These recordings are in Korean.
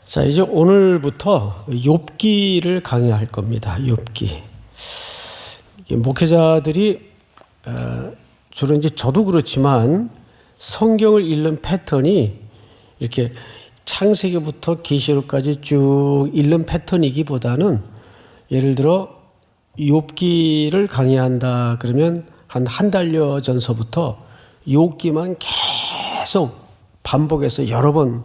자, 이제 오늘부터 욥기를 강의할 겁니다. 욥기. 목회자들이 주로 이제 저도 그렇지만 성경을 읽는 패턴이 이렇게 창세기부터 계시록까지 쭉 읽는 패턴이기보다는 예를 들어 욥기를 강의한다 그러면 한 달여 전서부터 욥기만 계속 반복해서 여러 번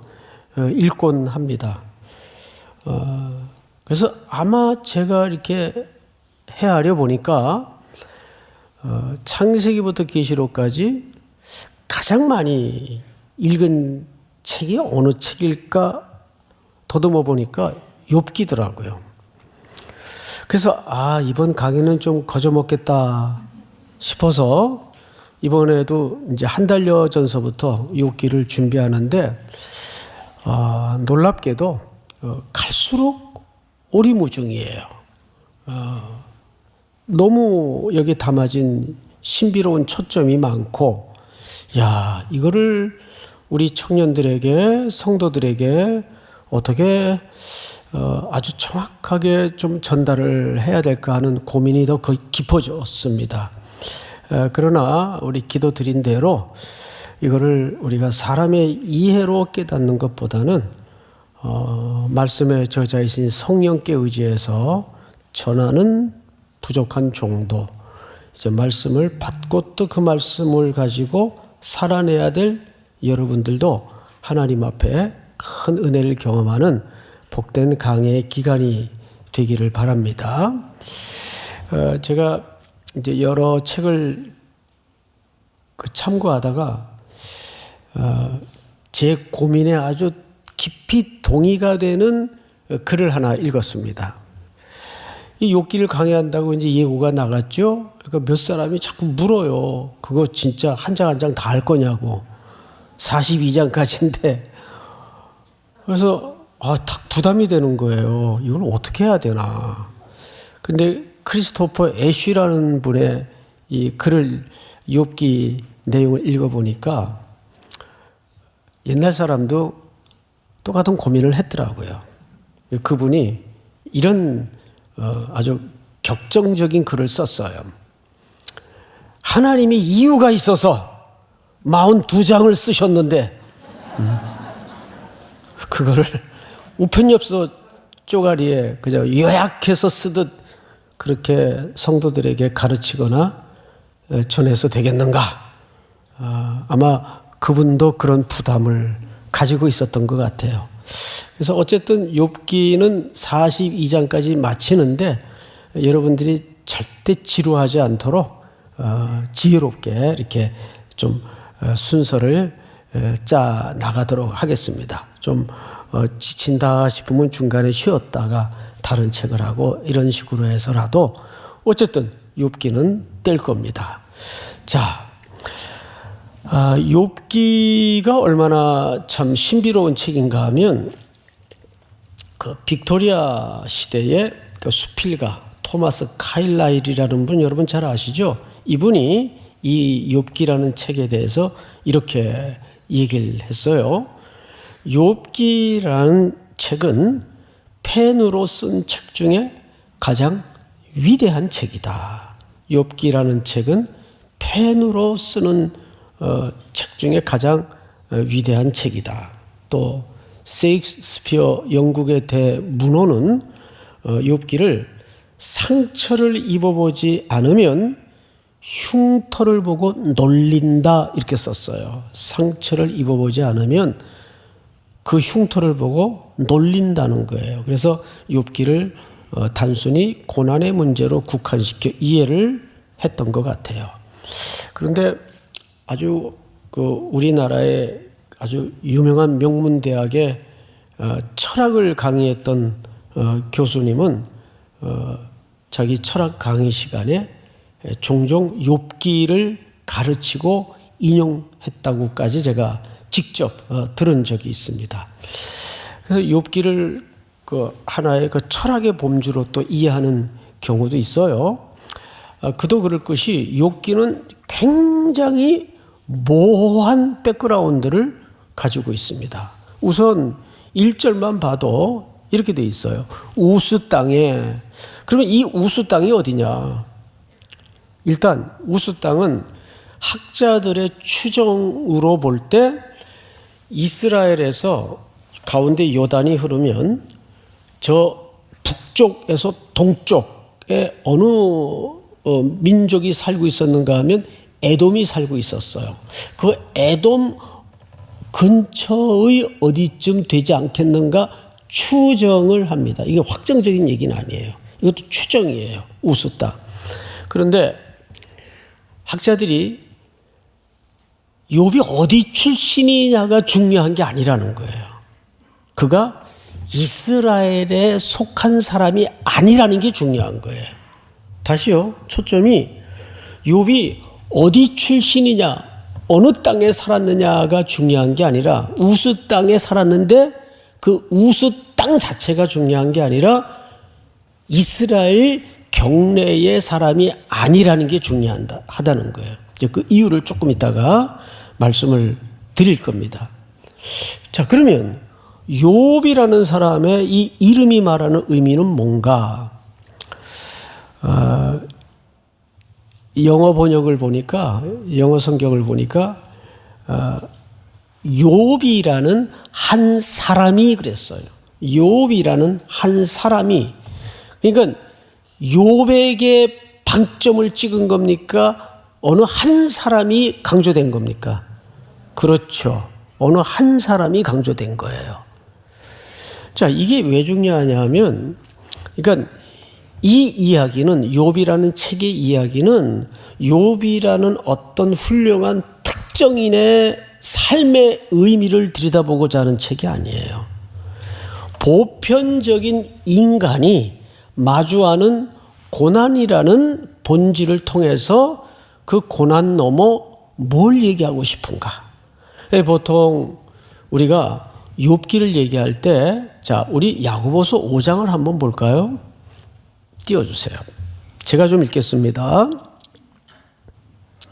읽곤 합니다. 그래서 아마 제가 이렇게 헤아려 보니까 창세기부터 계시록까지 가장 많이 읽은 책이 어느 책일까 더듬어 보니까 욥기더라고요. 그래서 이번 강의는 좀 거저먹겠다 싶어서 이번에도 이제 한 달여 전서부터 욥기를 준비하는데 놀랍게도 갈수록 오리무중이에요. 너무 여기 담아진 신비로운 초점이 많고, 이거를 우리 청년들에게, 성도들에게 어떻게 아주 정확하게 좀 전달을 해야 될까 하는 고민이 더 깊어졌습니다. 그러나 우리 기도 드린 대로 이거를 우리가 사람의 이해로 깨닫는 것보다는 말씀의 저자이신 성령께 의지해서 전하는 부족한 종도, 이제 말씀을 받고 또 그 말씀을 가지고 살아내야 될 여러분들도 하나님 앞에 큰 은혜를 경험하는 복된 강해의 기간이 되기를 바랍니다. 제가 이제 여러 책을 참고하다가 제 고민에 아주 깊이 동의가 되는 글을 하나 읽었습니다. 이 욥기를 강의한다고 이제 예고가 나갔죠. 그러니까 몇 사람이 자꾸 물어요. 그거 진짜 한 장 한 장 다 할 거냐고. 42장까지인데. 그래서 딱 부담이 되는 거예요. 이걸 어떻게 해야 되나. 근데 크리스토퍼 애쉬라는 분의 이 글을 욥기 내용을 읽어보니까 옛날 사람도 똑같은 고민을 했더라고요. 그분이 이런 아주 격정적인 글을 썼어요. 하나님이 이유가 있어서 42장을 쓰셨는데 그거를 우편엽서 쪼가리에 그저 요약해서 쓰듯 그렇게 성도들에게 가르치거나 전해서 되겠는가? 아마 그분도 그런 부담을 가지고 있었던 것 같아요. 그래서 어쨌든 욥기는 42장까지 마치는데 여러분들이 절대 지루하지 않도록 지혜롭게 이렇게 좀 순서를 짜 나가도록 하겠습니다. 좀 지친다 싶으면 중간에 쉬었다가 다른 책을 하고 이런 식으로 해서라도 어쨌든 욥기는 뗄 겁니다. 자, 욥기가 얼마나 참 신비로운 책인가 하면 그 빅토리아 시대의 그 수필가 토마스 카일라일이라는 분 여러분 잘 아시죠? 이분이 이 욥기라는 책에 대해서 이렇게 얘기를 했어요. 욥기라는 책은 펜으로 쓴 책 중에 가장 위대한 책이다. 욥기라는 책은 펜으로 쓰는 책 중에 가장 위대한 책이다. 또 세익스피어 영국의 대문호는 욥기를 상처를 입어보지 않으면 흉터를 보고 놀린다 이렇게 썼어요. 상처를 입어보지 않으면 그 흉터를 보고 놀린다는 거예요. 그래서 욥기를 단순히 고난의 문제로 국한시켜 이해를 했던 것 같아요. 그런데 아주 우리나라의 아주 유명한 명문대학의 철학을 강의했던 교수님은 자기 철학 강의 시간에 종종 욥기를 가르치고 인용했다고까지 제가 직접 들은 적이 있습니다. 그래서 욥기를 하나의 철학의 범주로 또 이해하는 경우도 있어요. 그도 그럴 것이 욥기는 굉장히 모호한 백그라운드를 가지고 있습니다. 우선 1절만 봐도 이렇게 돼 있어요. 우스 땅에. 그러면 이 우스 땅이 어디냐? 일단 우스 땅은 학자들의 추정으로 볼 때 이스라엘에서 가운데 요단이 흐르면 저 북쪽에서 동쪽에 어느 민족이 살고 있었는가 하면 에돔이 살고 있었어요. 그 에돔 근처의 어디쯤 되지 않겠는가 추정을 합니다. 이게 확정적인 얘기는 아니에요. 이것도 추정이에요. 우스 땅. 그런데 학자들이 욥이 어디 출신이냐가 중요한 게 아니라는 거예요. 그가 이스라엘에 속한 사람이 아니라는 게 중요한 거예요. 다시요. 초점이 욥이 어디 출신이냐, 어느 땅에 살았느냐가 중요한 게 아니라 우스 땅에 살았는데 그 우스 땅 자체가 중요한 게 아니라 이스라엘 경내의 사람이 아니라는 게 중요하다는 거예요. 이제 그 이유를 조금 이따가 말씀을 드릴 겁니다. 자, 그러면 욥이라는 사람의 이 이름이 말하는 의미는 뭔가? 영어 번역을 보니까, 영어 성경을 보니까 욥이라는 한 사람이 그랬어요. 욥이라는 한 사람이. 그러니까 욥에게 방점을 찍은 겁니까? 어느 한 사람이 강조된 겁니까? 그렇죠. 어느 한 사람이 강조된 거예요. 자, 이게 왜 중요하냐 하면, 그러니까 이 이야기는, 욥이라는 책의 이야기는 욥이라는 어떤 훌륭한 특정인의 삶의 의미를 들여다보고자 하는 책이 아니에요. 보편적인 인간이 마주하는 고난이라는 본질을 통해서 그 고난 넘어 뭘 얘기하고 싶은가? 보통 우리가 욥기를 얘기할 때, 자, 우리 야고보서 5장을 한번 볼까요? 띄워주세요. 제가 좀 읽겠습니다.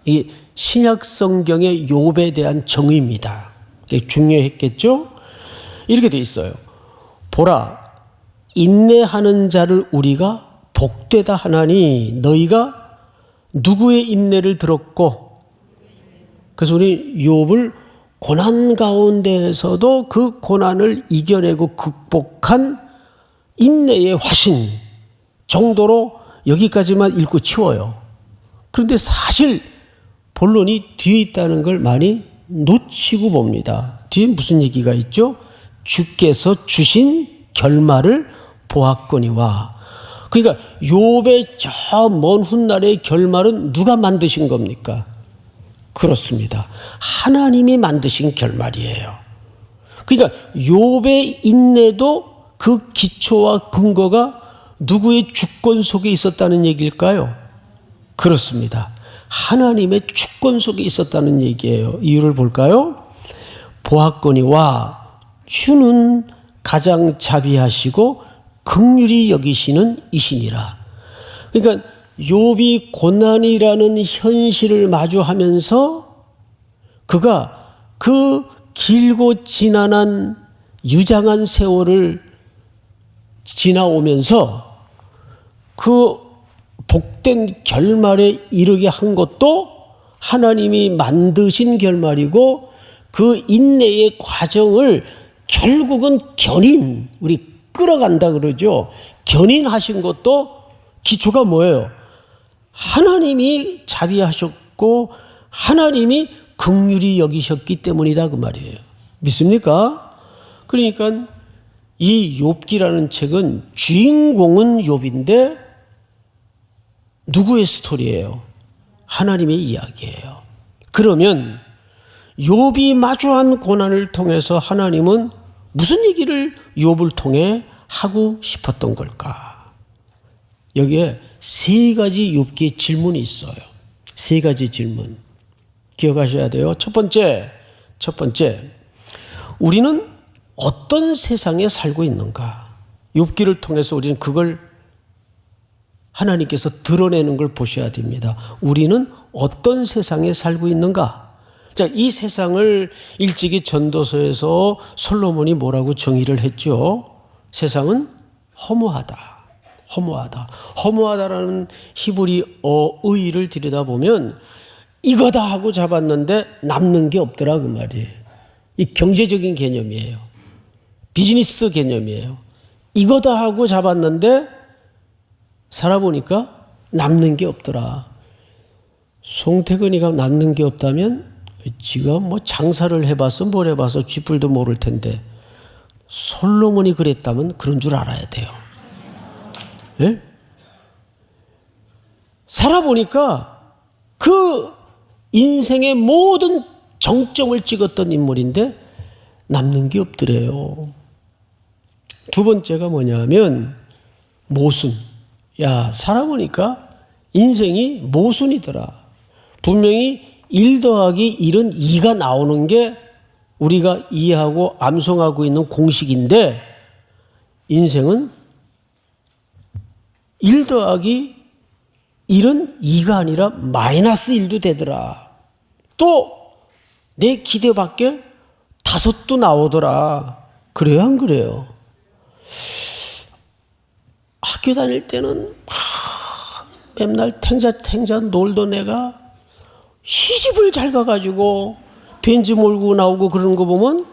이 신약 성경의 욥에 대한 정의입니다. 중요했겠죠? 이렇게 돼 있어요. 보라, 인내하는 자를 우리가 복되다 하나니 너희가 누구의 인내를 들었고, 그래서 우리 욥을 고난 가운데에서도 그 고난을 이겨내고 극복한 인내의 화신 정도로 여기까지만 읽고 치워요. 그런데 사실 본론이 뒤에 있다는 걸 많이 놓치고 봅니다. 뒤에 무슨 얘기가 있죠? 주께서 주신 결말을 보았거니와. 그러니까 욥의 저 먼 훗날의 결말은 누가 만드신 겁니까? 그렇습니다. 하나님이 만드신 결말이에요. 그러니까 욥의 인내도 그 기초와 근거가 누구의 주권 속에 있었다는 얘기일까요? 그렇습니다. 하나님의 주권 속에 있었다는 얘기예요. 이유를 볼까요? 보았거니와 주는 가장 자비하시고 긍휼히 여기시는 이시니라. 그러니까 욥이 고난이라는 현실을 마주하면서 그가 그 길고 지난한 유장한 세월을 지나오면서 그 복된 결말에 이르게 한 것도 하나님이 만드신 결말이고, 그 인내의 과정을 결국은 견인, 우리 끌어간다 그러죠. 견인하신 것도 기초가 뭐예요? 하나님이 자비하셨고 하나님이 긍휼히 여기셨기 때문이다 그 말이에요. 믿습니까? 그러니까 이 욥기라는 책은 주인공은 욥인데 누구의 스토리예요? 하나님의 이야기예요. 그러면 욥이 마주한 고난을 통해서 하나님은 무슨 얘기를 욥을 통해 하고 싶었던 걸까? 여기에 세 가지 욥기의 질문이 있어요. 세 가지 질문. 기억하셔야 돼요. 첫 번째, 우리는 어떤 세상에 살고 있는가? 욥기를 통해서 우리는 그걸 하나님께서 드러내는 걸 보셔야 됩니다. 우리는 어떤 세상에 살고 있는가? 자, 이 세상을 일찍이 전도서에서 솔로몬이 뭐라고 정의를 했죠? 세상은 허무하다. 허무하다. 허무하다라는 히브리어 의의를 들여다보면 이거다 하고 잡았는데 남는 게 없더라 그 말이에요. 이 경제적인 개념이에요. 비즈니스 개념이에요. 이거다 하고 잡았는데 살아보니까 남는 게 없더라. 송태근이가 남는 게 없다면 지가 뭐 장사를 해봤어 뭘 해봐서 쥐뿔도 모를 텐데 솔로몬이 그랬다면 그런 줄 알아야 돼요. 예? 살아보니까 그 인생의 모든 정점을 찍었던 인물인데 남는 게 없더래요. 두 번째가 뭐냐면 모순. 야, 살아보니까 인생이 모순이더라. 분명히 1 더하기 1은 2가 나오는 게 우리가 이해하고 암송하고 있는 공식인데 인생은 1 더하기 1은 2가 아니라 마이너스 1도 되더라. 또 내 기대 밖에 5도 나오더라. 그래요 안 그래요? 학교 다닐 때는 맨날 탱자 놀던 애가 시집을 잘 가가지고 벤츠 몰고 나오고 그러는 거 보면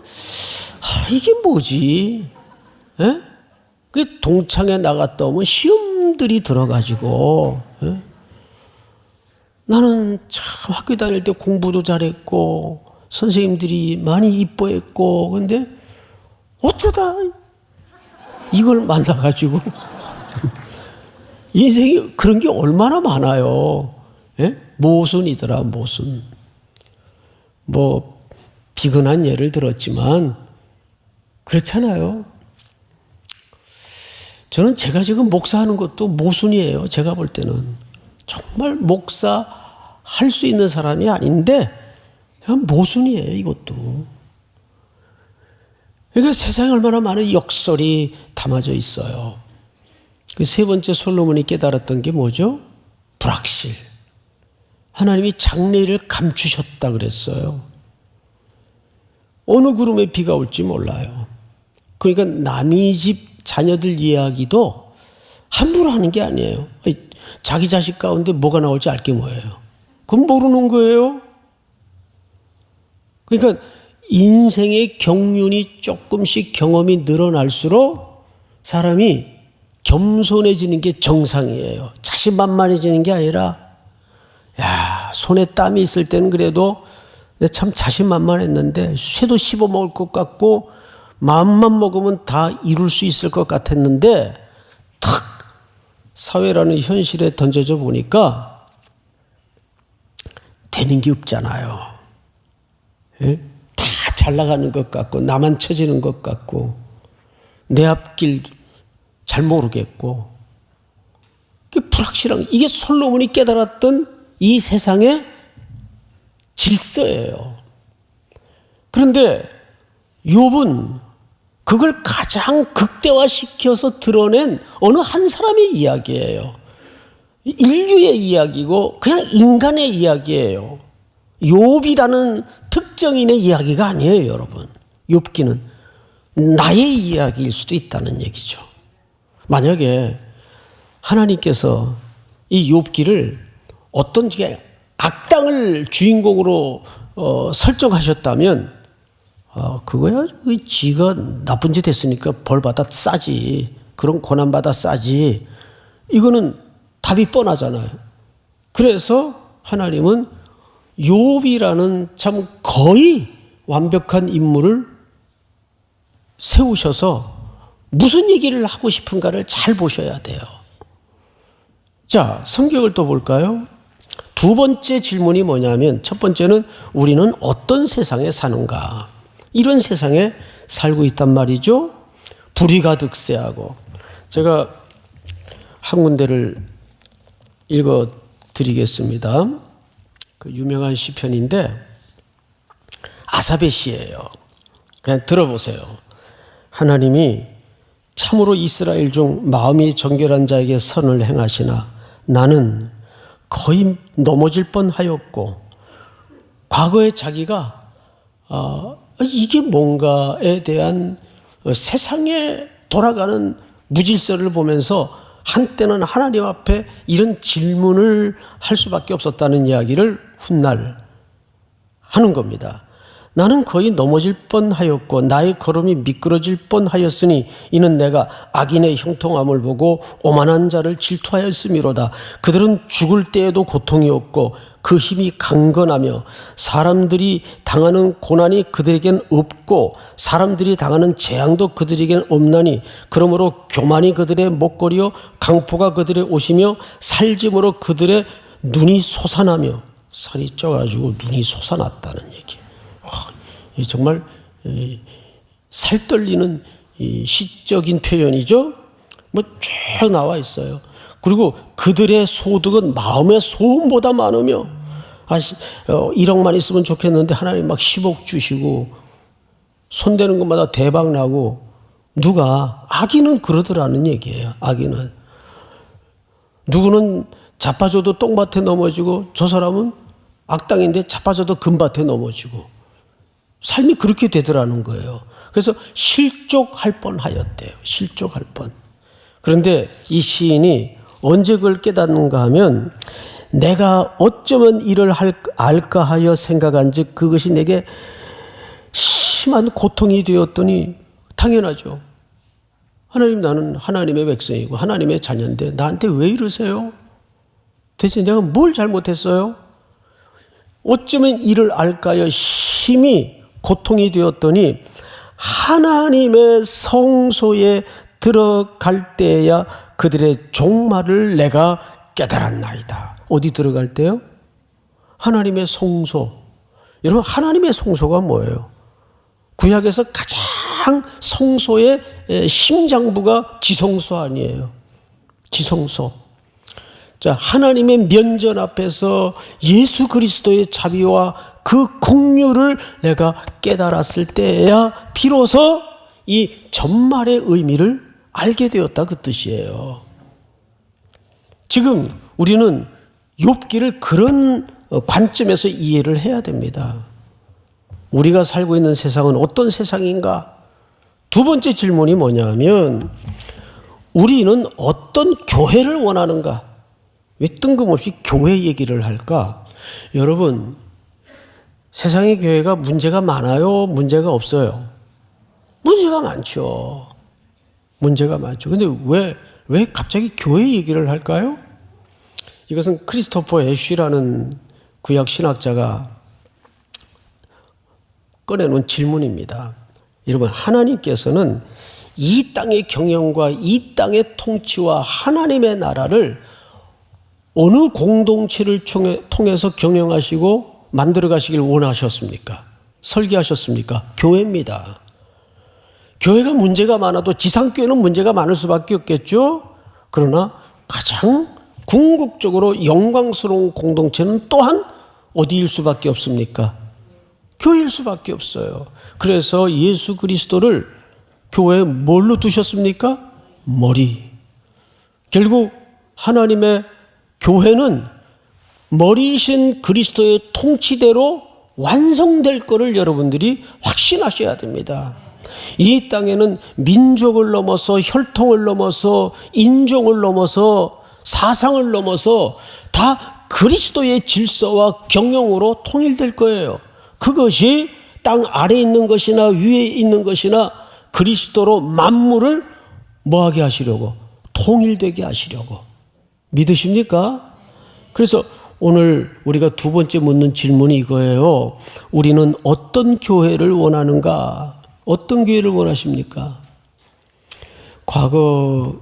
이게 뭐지? 에? 그 동창회 나갔다 오면 시험들이 들어가지고 나는 참 학교 다닐 때 공부도 잘했고 선생님들이 많이 이뻐했고 근데 어쩌다 이걸 만나가지고 인생이 그런 게 얼마나 많아요. 예? 모순이더라 모순. 뭐 비근한 예를 들었지만 그렇잖아요. 저는 제가 지금 목사하는 것도 모순이에요. 제가 볼 때는 정말 목사 할 수 있는 사람이 아닌데 그냥 모순이에요. 이것도. 그러니까 세상에 얼마나 많은 역설이 담아져 있어요. 그 세 번째 솔로몬이 깨달았던 게 뭐죠? 불확실. 하나님이 장래일을 감추셨다 그랬어요. 어느 구름에 비가 올지 몰라요. 그러니까 남의 집 자녀들 이야기도 함부로 하는 게 아니에요. 자기 자식 가운데 뭐가 나올지 알 게 뭐예요? 그건 모르는 거예요. 그러니까 인생의 경륜이 조금씩 경험이 늘어날수록 사람이 겸손해지는 게 정상이에요. 자신만만해지는 게 아니라 야, 손에 땀이 있을 때는 그래도 내가 참 자신만만했는데 쇠도 씹어먹을 것 같고 마음만 먹으면 다 이룰 수 있을 것 같았는데 탁 사회라는 현실에 던져져 보니까 되는 게 없잖아요. 예? 다 잘 나가는 것 같고 나만 처지는 것 같고 내 앞길 잘 모르겠고 불확실한 이게 솔로몬이 깨달았던 이 세상의 질서예요. 그런데 욥은 그걸 가장 극대화시켜서 드러낸 어느 한 사람의 이야기예요. 인류의 이야기고 그냥 인간의 이야기예요. 욥이라는 특정인의 이야기가 아니에요, 여러분. 욥기는 나의 이야기일 수도 있다는 얘기죠. 만약에 하나님께서 이 욥기를 어떤 악당을 주인공으로 설정하셨다면 그거야 지가 나쁜 짓 했으니까 벌 받아 싸지. 그런 고난 받아 싸지. 이거는 답이 뻔하잖아요. 그래서 하나님은 욥이라는 참 거의 완벽한 인물을 세우셔서 무슨 얘기를 하고 싶은가를 잘 보셔야 돼요. 자, 성경을 또 볼까요? 두 번째 질문이 뭐냐면 첫 번째는 우리는 어떤 세상에 사는가? 이런 세상에 살고 있단 말이죠. 불의가 득세하고. 제가 한 군데를 읽어드리겠습니다. 그 유명한 시편인데 아삽의 시예요. 그냥 들어보세요. 하나님이 참으로 이스라엘 중 마음이 정결한 자에게 선을 행하시나 나는 거의 넘어질 뻔하였고 과거에 자기가 이게 뭔가에 대한 세상에 돌아가는 무질서를 보면서 한때는 하나님 앞에 이런 질문을 할 수밖에 없었다는 이야기를 훗날 하는 겁니다. 나는 거의 넘어질 뻔하였고 나의 걸음이 미끄러질 뻔하였으니 이는 내가 악인의 형통함을 보고 오만한 자를 질투하였음이로다. 그들은 죽을 때에도 고통이 없고 그 힘이 강건하며 사람들이 당하는 고난이 그들에겐 없고 사람들이 당하는 재앙도 그들에겐 없나니 그러므로 교만이 그들의 목걸이요 강포가 그들의 옷이며 살짐으로 그들의 눈이 솟아나며 살이 쪄가지고 눈이 솟아났다는 얘기. 정말 살떨리는 시적인 표현이죠. 쭉 나와 있어요. 그리고 그들의 소득은 마음의 소음보다 많으며 1억만 있으면 좋겠는데 하나님 막 10억 주시고 손대는 것마다 대박 나고 누가 악인은 그러더라는 얘기예요. 악인은 누구는 자빠져도 똥밭에 넘어지고 저 사람은 악당인데 자빠져도 금밭에 넘어지고 삶이 그렇게 되더라는 거예요. 그래서 실족할 뻔하였대요. 실족할 뻔. 그런데 이 시인이 언제 그걸 깨닫는가 하면 내가 어쩌면 이를 알까 하여 생각한 즉 그것이 내게 심한 고통이 되었더니 당연하죠. 하나님 나는 하나님의 백성이고 하나님의 자녀인데 나한테 왜 이러세요? 대체 내가 뭘 잘못했어요? 어쩌면 이를 알까요? 심히 고통이 되었더니 하나님의 성소에 들어갈 때야 그들의 종말을 내가 깨달았나이다. 어디 들어갈 때요? 하나님의 성소. 여러분 하나님의 성소가 뭐예요? 구약에서 가장 성소의 심장부가 지성소 아니에요. 지성소. 자, 하나님의 면전 앞에서 예수 그리스도의 자비와 그 긍휼을 내가 깨달았을 때야 비로소 이 전말의 의미를 알게 되었다 그 뜻이에요. 지금 우리는 욥기를 그런 관점에서 이해를 해야 됩니다. 우리가 살고 있는 세상은 어떤 세상인가? 두 번째 질문이 뭐냐면 우리는 어떤 교회를 원하는가? 왜 뜬금없이 교회 얘기를 할까? 여러분 세상의 교회가 문제가 많아요? 문제가 없어요? 문제가 많죠. 문제가 많죠. 근데 왜 갑자기 교회 얘기를 할까요? 이것은 크리스토퍼 애쉬라는 구약 신학자가 꺼내놓은 질문입니다. 여러분 하나님께서는 이 땅의 경영과 이 땅의 통치와 하나님의 나라를 어느 공동체를 통해서 경영하시고 만들어 가시길 원하셨습니까? 설계하셨습니까? 교회입니다. 교회가 문제가 많아도 지상교회는 문제가 많을 수밖에 없겠죠. 그러나 가장 궁극적으로 영광스러운 공동체는 또한 어디일 수밖에 없습니까? 교회일 수밖에 없어요. 그래서 예수 그리스도를 교회에 뭘로 두셨습니까? 머리. 결국 하나님의 교회는 머리이신 그리스도의 통치대로 완성될 것을 여러분들이 확신하셔야 됩니다. 이 땅에는 민족을 넘어서 혈통을 넘어서 인종을 넘어서 사상을 넘어서 다 그리스도의 질서와 경영으로 통일될 거예요. 그것이 땅 아래에 있는 것이나 위에 있는 것이나 그리스도로 만물을 뭐하게 하시려고? 통일되게 하시려고. 믿으십니까? 그래서 오늘 우리가 두 번째 묻는 질문이 이거예요. 우리는 어떤 교회를 원하는가? 어떤 교회를 원하십니까? 과거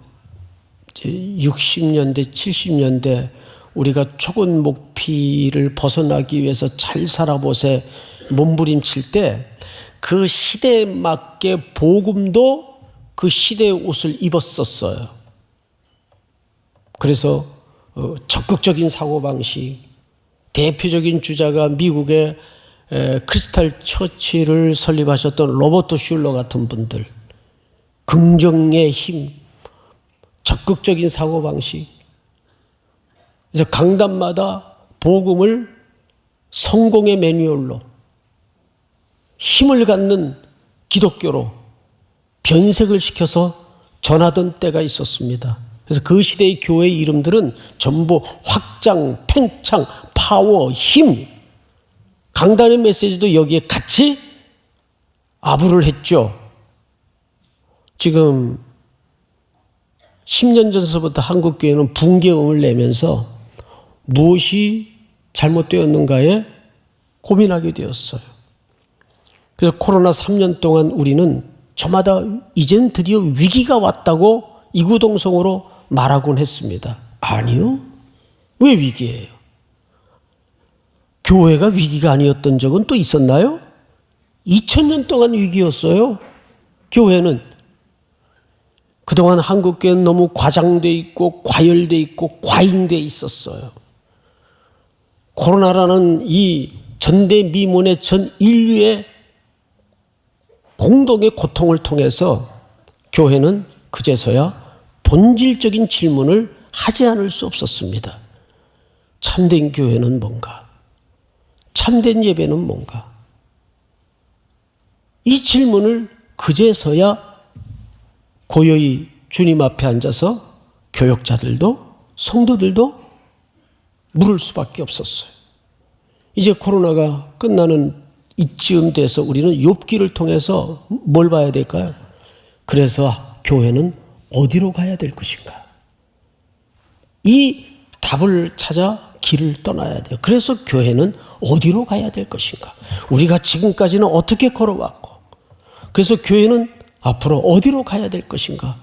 60년대, 70년대 우리가 초건 목피를 벗어나기 위해서 잘 살아보세 몸부림칠 때 그 시대에 맞게 복음도 그 시대의 옷을 입었었어요. 그래서 적극적인 사고방식, 대표적인 주자가 미국의 크리스탈 처치를 설립하셨던 로버트 슐러 같은 분들, 긍정의 힘, 적극적인 사고방식. 그래서 강단마다 복음을 성공의 매뉴얼로 힘을 갖는 기독교로 변색을 시켜서 전하던 때가 있었습니다. 그래서 그 시대의 교회 이름들은 전부 확장, 팽창, 파워, 힘, 강단의 메시지도 여기에 같이 아부를 했죠. 지금 10년 전서부터 한국교회는 붕괴음을 내면서 무엇이 잘못되었는가에 고민하게 되었어요. 그래서 코로나 3년 동안 우리는 저마다 이젠 드디어 위기가 왔다고 이구동성으로 말하곤 했습니다. 아니요. 왜 위기예요? 교회가 위기가 아니었던 적은 또 있었나요? 2000년 동안 위기였어요. 교회는. 그동안 한국교회는 너무 과장돼 있고 과열돼 있고 과잉돼 있었어요. 코로나라는 이 전대미문의 전 인류의 공동의 고통을 통해서 교회는 그제서야 본질적인 질문을 하지 않을 수 없었습니다. 참된 교회는 뭔가? 참된 예배는 뭔가? 이 질문을 그제서야 고요히 주님 앞에 앉아서 교역자들도 성도들도 물을 수밖에 없었어요. 이제 코로나가 끝나는 이쯤 돼서 우리는 욥기를 통해서 뭘 봐야 될까요? 그래서 교회는 어디로 가야 될 것인가? 이 답을 찾아 길을 떠나야 돼요. 그래서 교회는 어디로 가야 될 것인가? 우리가 지금까지는 어떻게 걸어왔고, 그래서 교회는 앞으로 어디로 가야 될 것인가?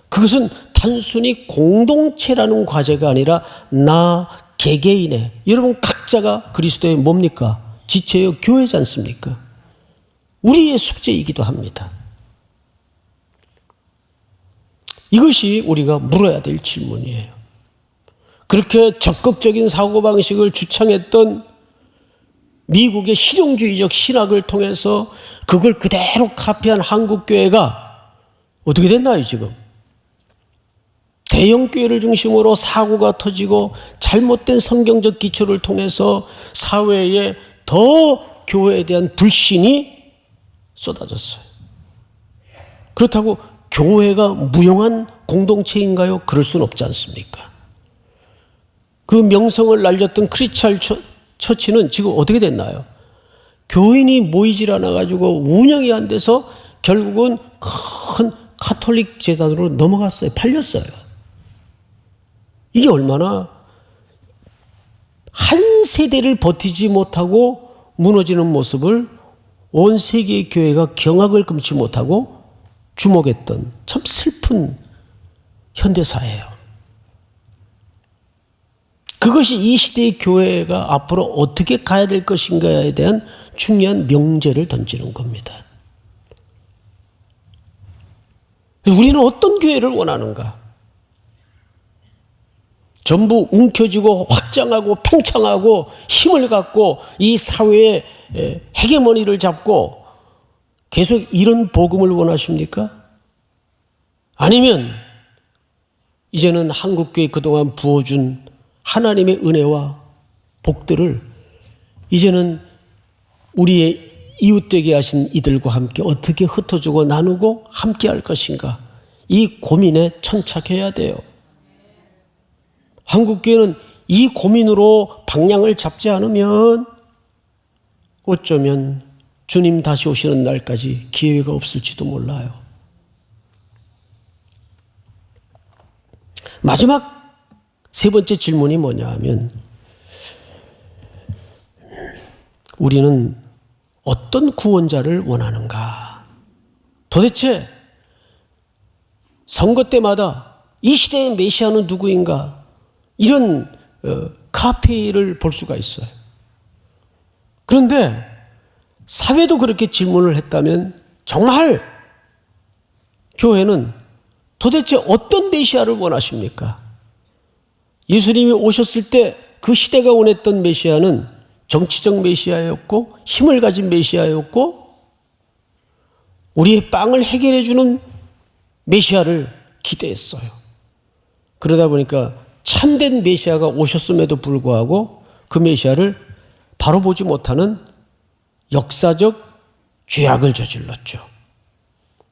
그것은 단순히 공동체라는 과제가 아니라 나 개개인의, 여러분 각자가 그리스도의 뭡니까? 지체요 교회지 않습니까? 우리의 숙제이기도 합니다. 이것이 우리가 물어야 될 질문이에요. 그렇게 적극적인 사고방식을 주창했던 미국의 실용주의적 신학을 통해서 그걸 그대로 카피한 한국교회가 어떻게 됐나요, 지금? 대형교회를 중심으로 사고가 터지고 잘못된 성경적 기초를 통해서 사회에 더 교회에 대한 불신이 쏟아졌어요. 그렇다고 교회가 무용한 공동체인가요? 그럴 수는 없지 않습니까? 그 명성을 날렸던 크리스찬 처치는 지금 어떻게 됐나요? 교인이 모이질 않아가지고 운영이 안 돼서 결국은 큰 가톨릭 재단으로 넘어갔어요. 팔렸어요. 이게 얼마나 한 세대를 버티지 못하고 무너지는 모습을 온 세계의 교회가 경악을 금치 못하고 주목했던 참 슬픈 현대사예요. 그것이 이 시대의 교회가 앞으로 어떻게 가야 될 것인가에 대한 중요한 명제를 던지는 겁니다. 우리는 어떤 교회를 원하는가? 전부 움켜쥐고 확장하고 팽창하고 힘을 갖고 이 사회의 헤게모니를 잡고 계속 이런 복음을 원하십니까? 아니면 이제는 한국교회 그동안 부어준 하나님의 은혜와 복들을 이제는 우리의 이웃되게 하신 이들과 함께 어떻게 흩어주고 나누고 함께 할 것인가? 이 고민에 천착해야 돼요. 한국교회는 이 고민으로 방향을 잡지 않으면 어쩌면 주님 다시 오시는 날까지 기회가 없을지도 몰라요. 마지막 세 번째 질문이 뭐냐 하면 우리는 어떤 구원자를 원하는가? 도대체 선거 때마다 이 시대의 메시아는 누구인가? 이런 카피를 볼 수가 있어요. 그런데 사회도 그렇게 질문을 했다면 정말 교회는 도대체 어떤 메시아를 원하십니까? 예수님이 오셨을 때 그 시대가 원했던 메시아는 정치적 메시아였고 힘을 가진 메시아였고 우리의 빵을 해결해 주는 메시아를 기대했어요. 그러다 보니까 참된 메시아가 오셨음에도 불구하고 그 메시아를 바로 보지 못하는 역사적 죄악을 저질렀죠.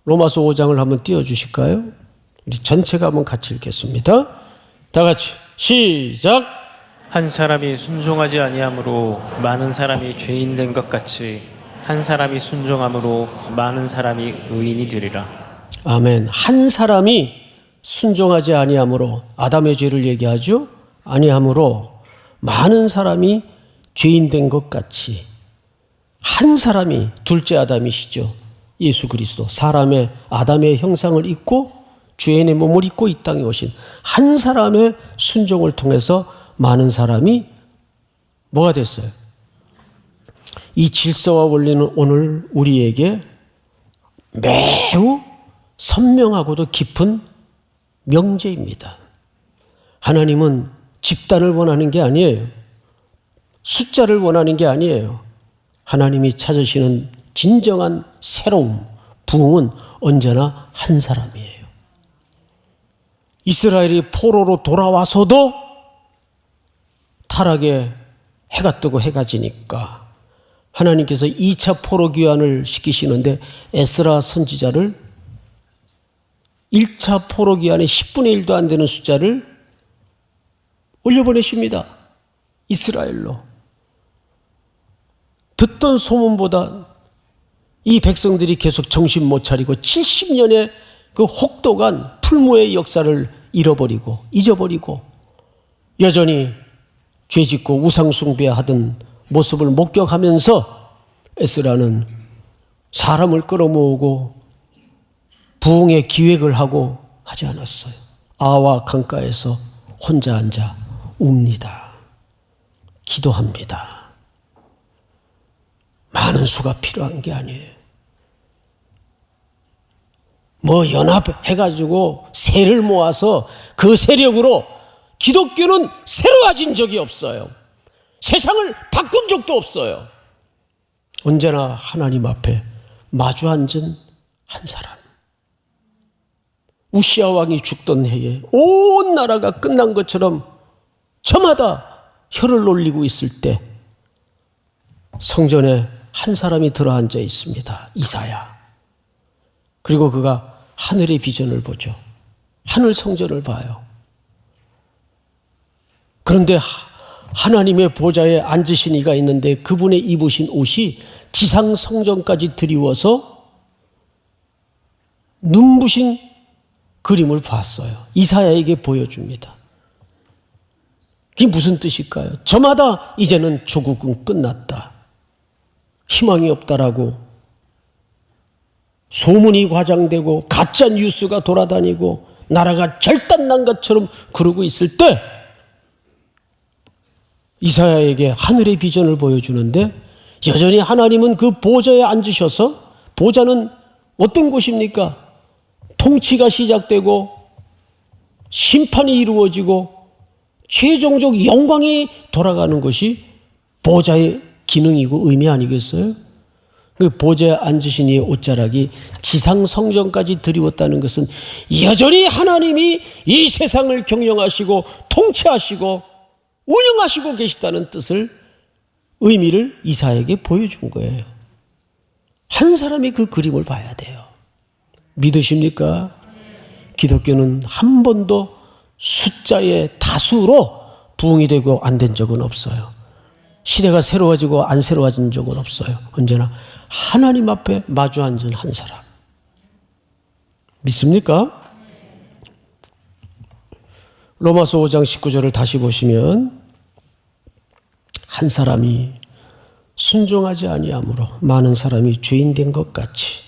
로마서 5장을 한번 띄워주실까요? 우리 전체가 한번 같이 읽겠습니다. 다 같이 시작. 한 사람이 순종하지 아니함으로 많은 사람이 죄인 된 것 같이 한 사람이 순종함으로 많은 사람이 의인이 되리라. 아멘. 한 사람이 순종하지 아니함으로, 아담의 죄를 얘기하죠. 아니함으로 많은 사람이 죄인 된 것 같이 한 사람이, 둘째 아담이시죠. 예수 그리스도, 사람의 아담의 형상을 입고 죄인의 몸을 입고 이 땅에 오신 한 사람의 순종을 통해서 많은 사람이 뭐가 됐어요? 이 질서와 원리는 오늘 우리에게 매우 선명하고도 깊은 명제입니다. 하나님은 집단을 원하는 게 아니에요. 숫자를 원하는 게 아니에요. 하나님이 찾으시는 진정한 새로움, 부흥은 언제나 한 사람이에요. 이스라엘이 포로로 돌아와서도 타락에 해가 뜨고 해가 지니까 하나님께서 2차 포로 귀환을 시키시는데 에스라 선지자를 1차 포로 귀환의 10분의 1도 안 되는 숫자를 올려보내십니다. 이스라엘로. 듣던 소문보다 이 백성들이 계속 정신 못 차리고 70년의 그 혹독한 풀무의 역사를 잃어버리고 잊어버리고 여전히 죄짓고 우상숭배하던 모습을 목격하면서 에스라는 사람을 끌어모으고 부흥의 기획을 하고 하지 않았어요. 아와 강가에서 혼자 앉아 웁니다. 기도합니다. 많은 수가 필요한 게 아니에요. 뭐 연합해가지고 세를 모아서 그 세력으로 기독교는 새로워진 적이 없어요. 세상을 바꾼 적도 없어요. 언제나 하나님 앞에 마주 앉은 한 사람. 우시아 왕이 죽던 해에 온 나라가 끝난 것처럼 저마다 혀를 놀리고 있을 때 성전에 한 사람이 들어앉아 있습니다. 이사야. 그리고 그가 하늘의 비전을 보죠. 하늘 성전을 봐요. 그런데 하나님의 보좌에 앉으신 이가 있는데 그분의 입으신 옷이 지상 성전까지 드리워서 눈부신 그림을 봤어요. 이사야에게 보여줍니다. 그게 무슨 뜻일까요? 저마다 이제는 조국은 끝났다. 희망이 없다라고 소문이 과장되고 가짜 뉴스가 돌아다니고 나라가 절단난 것처럼 그러고 있을 때 이사야에게 하늘의 비전을 보여주는데 여전히 하나님은 그 보좌에 앉으셔서, 보좌는 어떤 곳입니까? 통치가 시작되고 심판이 이루어지고 최종적 영광이 돌아가는 것이 보좌의 기능이고 의미 아니겠어요? 그 보좌에 앉으신 이의 옷자락이 지상 성전까지 드리웠다는 것은 여전히 하나님이 이 세상을 경영하시고 통치하시고 운영하시고 계시다는 뜻을, 의미를 이사야에게 보여준 거예요. 한 사람이 그 그림을 봐야 돼요. 믿으십니까? 기독교는 한 번도 숫자의 다수로 부흥이 되고 안 된 적은 없어요. 시대가 새로워지고 안 새로워진 적은 없어요. 언제나 하나님 앞에 마주 앉은 한 사람. 믿습니까? 로마서 5장 19절을 다시 보시면 한 사람이 순종하지 아니함으로 많은 사람이 죄인 된 것 같이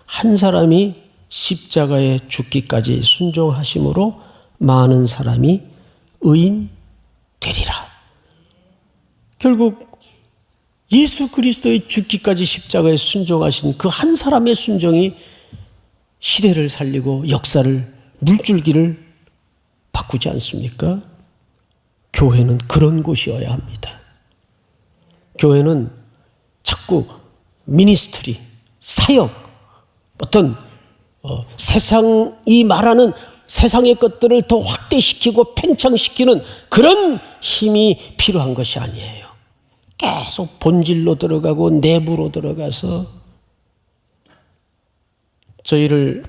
한 사람이 십자가에 죽기까지 순종하심으로 많은 사람이 의인 되리라. 결국 예수 그리스도의 죽기까지 십자가에 순종하신 그 한 사람의 순종이 시대를 살리고 역사를, 물줄기를 바꾸지 않습니까? 교회는 그런 곳이어야 합니다. 교회는 자꾸 미니스트리, 사역, 어떤 세상이 말하는 세상의 것들을 더 확대시키고 팽창시키는 그런 힘이 필요한 것이 아니에요. 계속 본질로 들어가고 내부로 들어가서 저희를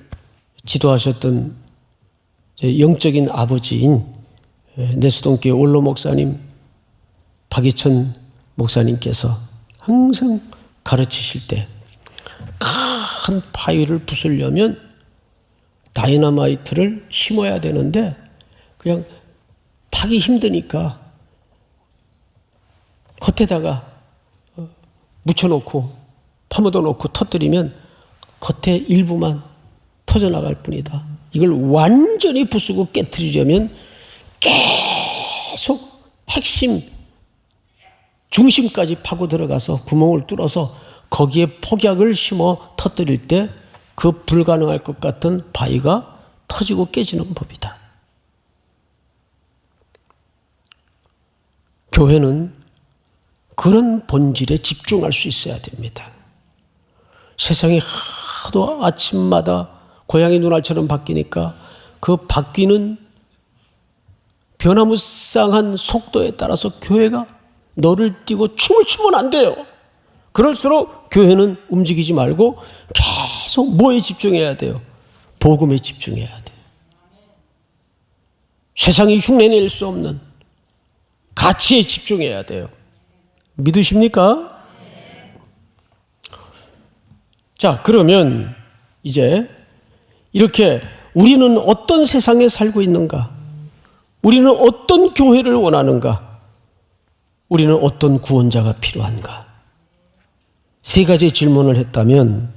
지도하셨던 영적인 아버지인 내수동교회 원로 목사님 박이천 목사님께서 항상 가르치실 때 큰 파일을 부수려면 다이너마이트를 심어야 되는데 그냥 파기 힘드니까 겉에다가 묻혀놓고 파묻어 놓고 터뜨리면 겉에 일부만 터져나갈 뿐이다. 이걸 완전히 부수고 깨트리려면 계속 핵심 중심까지 파고 들어가서 구멍을 뚫어서 거기에 폭약을 심어 터뜨릴 때 그 불가능할 것 같은 바위가 터지고 깨지는 법이다. 교회는 그런 본질에 집중할 수 있어야 됩니다. 세상이 하도 아침마다 고양이 눈알처럼 바뀌니까 그 바뀌는 변화무쌍한 속도에 따라서 교회가 너를 띄고 춤을 추면 안 돼요. 그럴수록 교회는 움직이지 말고 계속 뭐에 집중해야 돼요? 복음에 집중해야 돼요. 세상이 흉내낼 수 없는 가치에 집중해야 돼요. 믿으십니까? 자, 그러면 이제 이렇게 우리는 어떤 세상에 살고 있는가? 우리는 어떤 교회를 원하는가? 우리는 어떤 구원자가 필요한가? 세 가지 질문을 했다면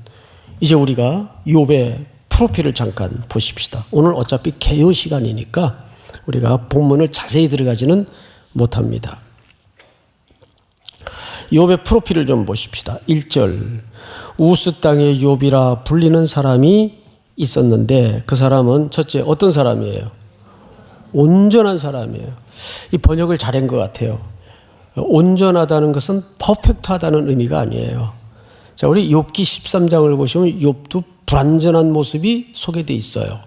이제 우리가 욥의 프로필을 잠깐 보십시다. 오늘 어차피 개요 시간이니까 우리가 본문을 자세히 들어가지는 못합니다. 욥의 프로필을 좀 보십시다. 1절 우스 땅의 욥이라 불리는 사람이 있었는데 그 사람은 첫째 어떤 사람이에요? 온전한 사람이에요. 이 번역을 잘한 것 같아요. 온전하다는 것은 퍼펙트하다는 의미가 아니에요. 자, 우리 욥기 13장을 보시면 욥도 불완전한 모습이 소개되어 있어요.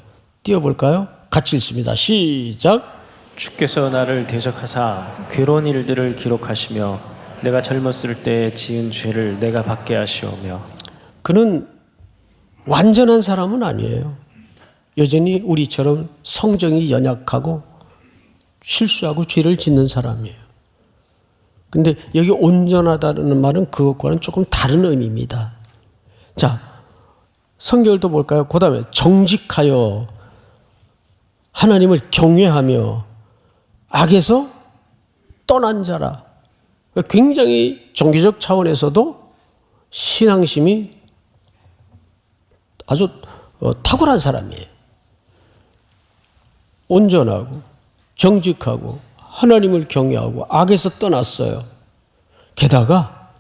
띄워볼까요? 같이 읽습니다. 시작. 주께서 나를 대적하사 괴로운 일들을 기록하시며 내가 젊었을 때 지은 죄를 내가 받게 하시오며. 그는 완전한 사람은 아니에요. 여전히 우리처럼 성정이 연약하고 실수하고 죄를 짓는 사람이에요. 근데 여기 온전하다는 말은 그것과는 조금 다른 의미입니다. 자, 성경을 또 볼까요? 그 다음에 정직하여 하나님을 경외하며 악에서 떠난 자라. 굉장히 종교적 차원에서도 신앙심이 아주 탁월한 사람이에요. 온전하고 정직하고 하나님을 경외하고 악에서 떠났어요. 게다가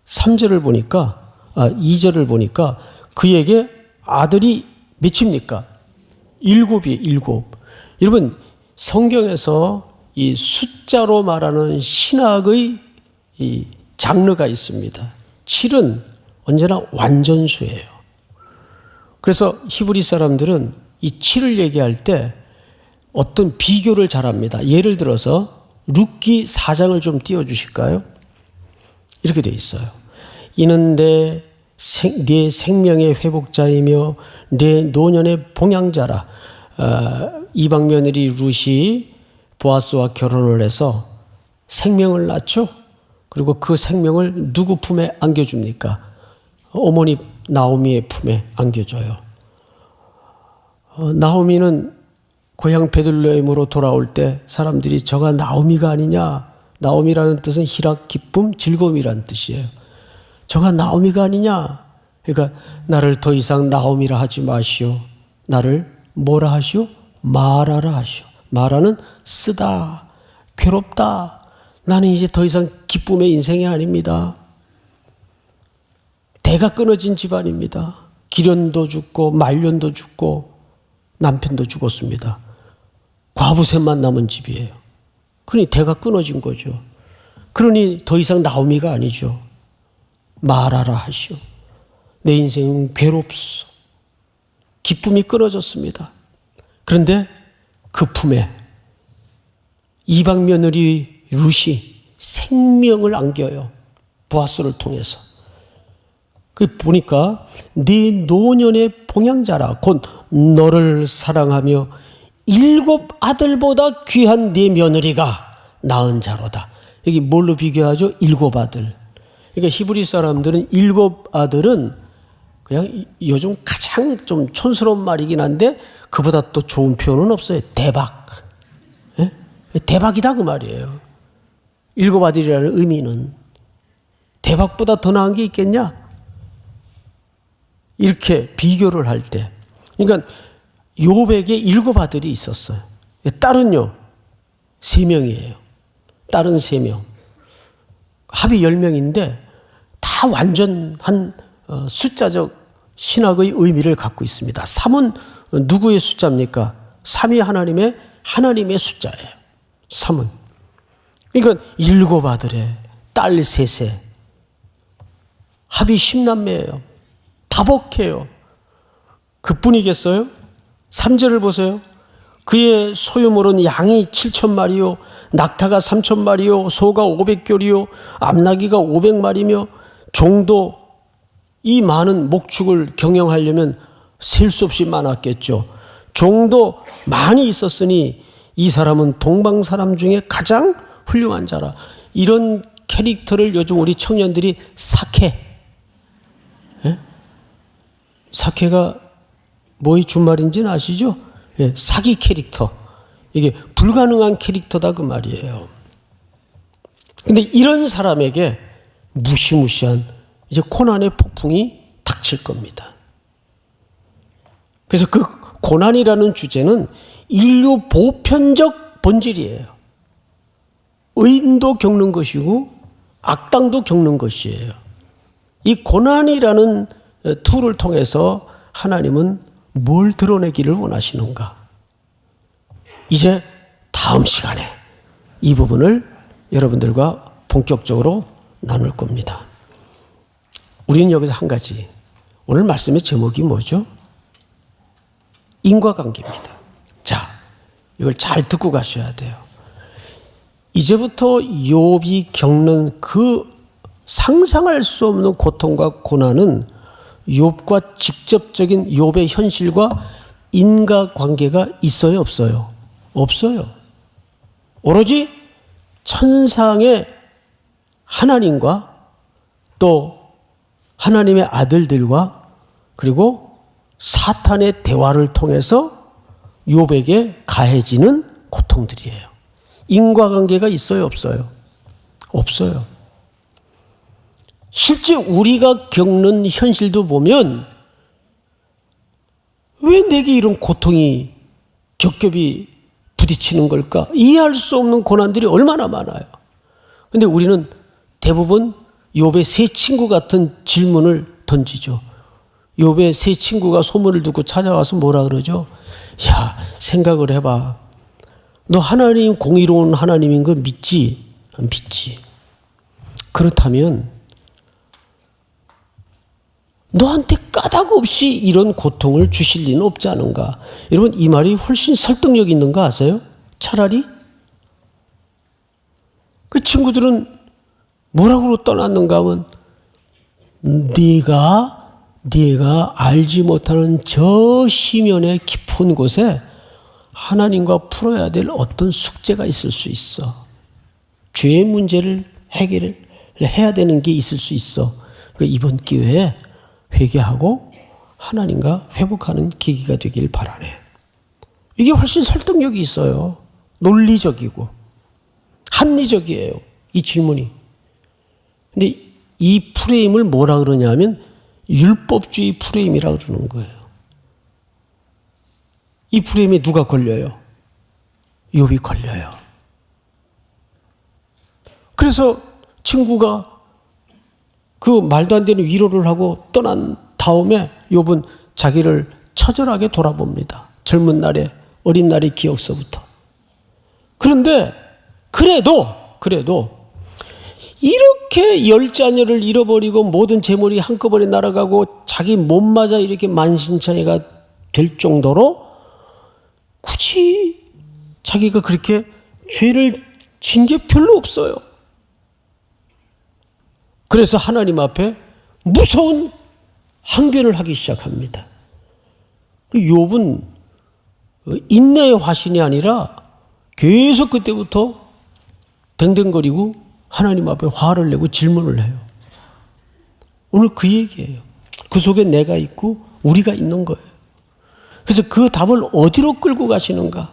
3절을 보니까 2절을 보니까 그에게 아들이 몇입니까? 7이에요. 7. 여러분 성경에서 이 숫자로 말하는 신학의 이 장르가 있습니다. 7은 언제나 완전수예요. 그래서 히브리 사람들은 이 7을 얘기할 때 어떤 비교를 잘합니다. 예를 들어서 룻기 4장을 좀 띄워주실까요? 이렇게 돼 있어요. 이는 네 생명의 회복자이며 네 노년의 봉양자라. 이방 며느리 룻이 보아스와 결혼을 해서 생명을 낳죠. 그리고 그 생명을 누구 품에 안겨줍니까? 어머니 나오미의 품에 안겨줘요. 나오미는 고향 베들레헴으로 돌아올 때 사람들이 저가 나오미가 아니냐. 나오미라는 뜻은 희락, 기쁨, 즐거움이라는 뜻이에요. 저가 나오미가 아니냐. 그러니까 나를 더 이상 나오미라 하지 마시오. 나를 뭐라 하시오? 마라라 하시오. 마라는 쓰다, 괴롭다. 나는 이제 더 이상 기쁨의 인생이 아닙니다. 대가 끊어진 집안입니다. 기련도 죽고 말년도 죽고 남편도 죽었습니다. 과부셋만 남은 집이에요. 그러니 대가 끊어진 거죠. 그러니 더 이상 나오미가 아니죠. 말하라 하시오. 내 인생은 괴롭소. 기쁨이 끊어졌습니다. 그런데 그 품에 이방 며느리 룻이 생명을 안겨요. 보아스를 통해서. 그 보니까 네 노년의 봉양자라 곧 너를 사랑하며 7 아들보다 귀한 네 며느리가 낳은 자로다. 여기 뭘로 비교하죠? 7 아들. 그러니까 히브리 사람들은 7 아들은 그냥 요즘 가장 좀 촌스러운 말이긴 한데 그보다 또 좋은 표현은 없어요. 대박. 예? 대박이다 그 말이에요. 7 아들이라는 의미는 대박보다 더 나은 게 있겠냐? 이렇게 비교를 할 때. 그러니까 욥에게 7 아들이 있었어요. 딸은요 3명이에요. 딸은 3명. 합이 10명인데 다 완전한 숫자적 신학의 의미를 갖고 있습니다. 3은 누구의 숫자입니까? 3이 하나님의 숫자예요. 3은. 그러니까 7 아들에 딸 3세. 합이 10남매예요. 다복해요. 그뿐이겠어요? 3절을 보세요. 그의 소유물은 양이 7,000마리요 낙타가 3,000마리요 소가 500껬리요 암나귀가 500마리며 종도 이 많은 목축을 경영하려면 셀 수 없이 많았겠죠. 종도 많이 있었으니 이 사람은 동방 사람 중에 가장 훌륭한 자라. 이런 캐릭터를 요즘 우리 청년들이 사케. 예? 사케가 뭐의 준말인지는 아시죠? 예, 사기 캐릭터. 이게 불가능한 캐릭터다 그 말이에요. 근데 이런 사람에게 무시무시한 이제 고난의 폭풍이 닥칠 겁니다. 그래서 그 고난이라는 주제는 인류 보편적 본질이에요. 의인도 겪는 것이고 악당도 겪는 것이에요. 이 고난이라는 툴을 통해서 하나님은 뭘 드러내기를 원하시는가? 이제 다음 시간에 이 부분을 여러분들과 본격적으로 나눌 겁니다. 우리는 여기서 한 가지, 오늘 말씀의 제목이 뭐죠? 인과관계입니다. 자, 이걸 잘 듣고 가셔야 돼요. 이제부터 욥이 겪는 그 상상할 수 없는 고통과 고난은 욥과 직접적인 욥의 현실과 인과관계가 있어요, 없어요? 없어요. 오로지 천상의 하나님과 또 하나님의 아들들과 그리고 사탄의 대화를 통해서 욥에게 가해지는 고통들이에요. 인과관계가 있어요, 없어요? 없어요. 실제 우리가 겪는 현실도 보면 왜 내게 이런 고통이 겹겹이 부딪히는 걸까? 이해할 수 없는 고난들이 얼마나 많아요. 그런데 우리는 대부분 욥의 세 친구 같은 질문을 던지죠. 욥의 세 친구가 소문을 듣고 찾아와서 뭐라 그러죠? 야, 생각을 해봐. 너 하나님 공의로운 하나님인 거 믿지? 믿지. 그렇다면 너한테 까닭 없이 이런 고통을 주실 리는 없지 않은가? 여러분, 이 말이 훨씬 설득력 있는 거 아세요? 차라리 그 친구들은 뭐라고 떠났는가 하면 네가 알지 못하는 저 심연의 깊은 곳에 하나님과 풀어야 될 어떤 숙제가 있을 수 있어. 죄의 문제를 해결을 해야 되는 게 있을 수 있어. 그러니까 이번 기회에 회개하고 하나님과 회복하는 계기가 되길 바라네. 이게 훨씬 설득력이 있어요. 논리적이고 합리적이에요, 이 질문이. 근데 이 프레임을 뭐라 그러냐면 율법주의 프레임이라 그러는 거예요. 이 프레임에 누가 걸려요? 욥이 걸려요. 그래서 친구가 그 말도 안 되는 위로를 하고 떠난 다음에 욥은 자기를 처절하게 돌아봅니다. 젊은 날의 어린 날의 기억서부터. 그런데 그래도 이렇게 10자녀를 잃어버리고 모든 재물이 한꺼번에 날아가고 자기 몸마저 이렇게 만신창이가 될 정도로 굳이 자기가 그렇게 죄를 진 게 별로 없어요. 그래서 하나님 앞에 무서운 항변을 하기 시작합니다. 욥은 인내의 화신이 아니라 계속 그때부터 댕댕거리고 하나님 앞에 화를 내고 질문을 해요. 오늘 그 얘기예요. 그 속에 내가 있고 우리가 있는 거예요. 그래서 그 답을 어디로 끌고 가시는가?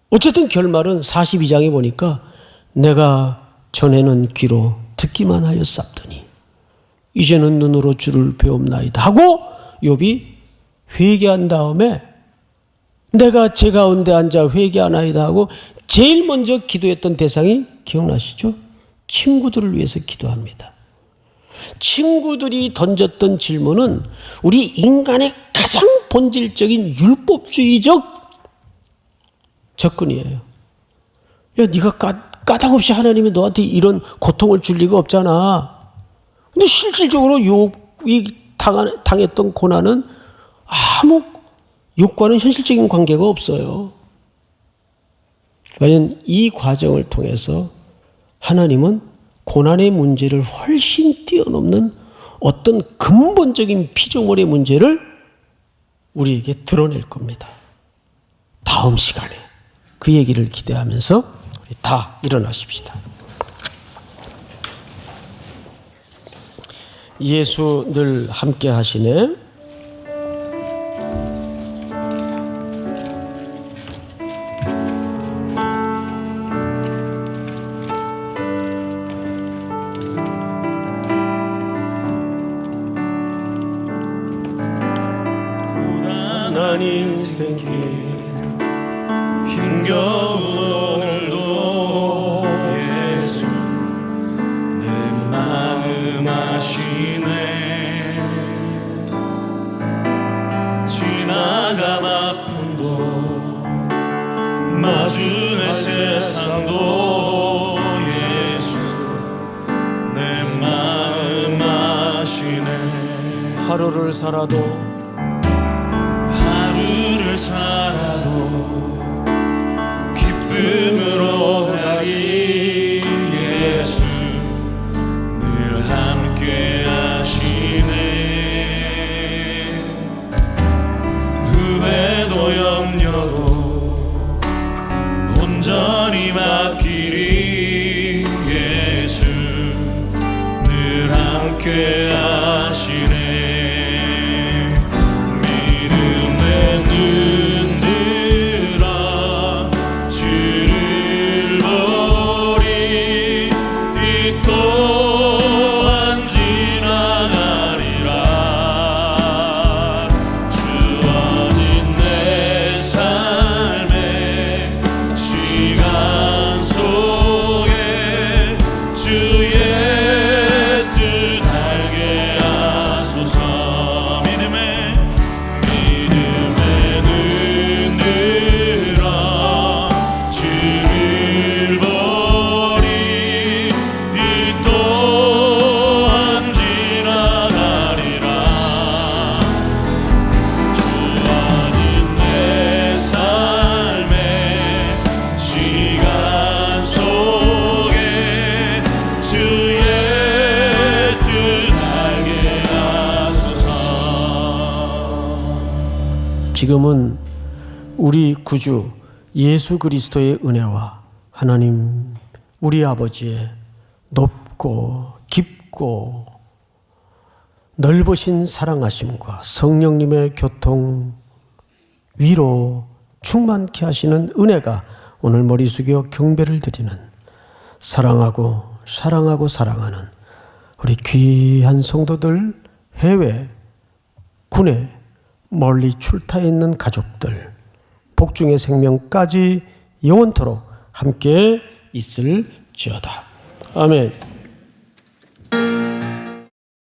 어쨌든 결말은 42장에 보니까 내가 전에는 귀로 듣기만 하였사더니 이제는 눈으로 주를 배움나이다 하고 욥이 회개한 다음에 내가 제 가운데 앉아 회개하나이다 하고 제일 먼저 기도했던 대상이 기억나시죠? 친구들을 위해서 기도합니다. 친구들이 던졌던 질문은 우리 인간의 가장 본질적인 율법주의적 접근이에요. 야, 네가 까닭없이 하나님이 너한테 이런 고통을 줄 리가 없잖아. 근데 실질적으로 욥이 당했던 고난은 아무 욥과는 현실적인 관계가 없어요. 과연 이 과정을 통해서 하나님은 고난의 문제를 훨씬 뛰어넘는 어떤 근본적인 피조물의 문제를 우리에게 드러낼 겁니다. 다음 시간에 그 얘기를 기대하면서 우리 다 일어나십시다. 예수 늘 함께 하시네. 고단한 인생길 힘겨운 오늘도 예수 내 마음 아시네. 지나간 아픔도 마주할 세상도 예수 내 마음 아시네. 하루를 살아도 기쁨으로 가리 예수 늘 함께 하시네. 후회도 염려도 온전히 맡기리 예수 늘 함께 하시네. 지금은 우리 구주 예수 그리스도의 은혜와 하나님 우리 아버지의 높고 깊고 넓으신 사랑하심과 성령님의 교통 위로 충만케 하시는 은혜가 오늘 머리 숙여 경배를 드리는 사랑하고 사랑하는 우리 귀한 성도들, 해외, 군에 멀리 출타해 있는 가족들, 복중의 생명까지 영원토록 함께 있을지어다. 아멘.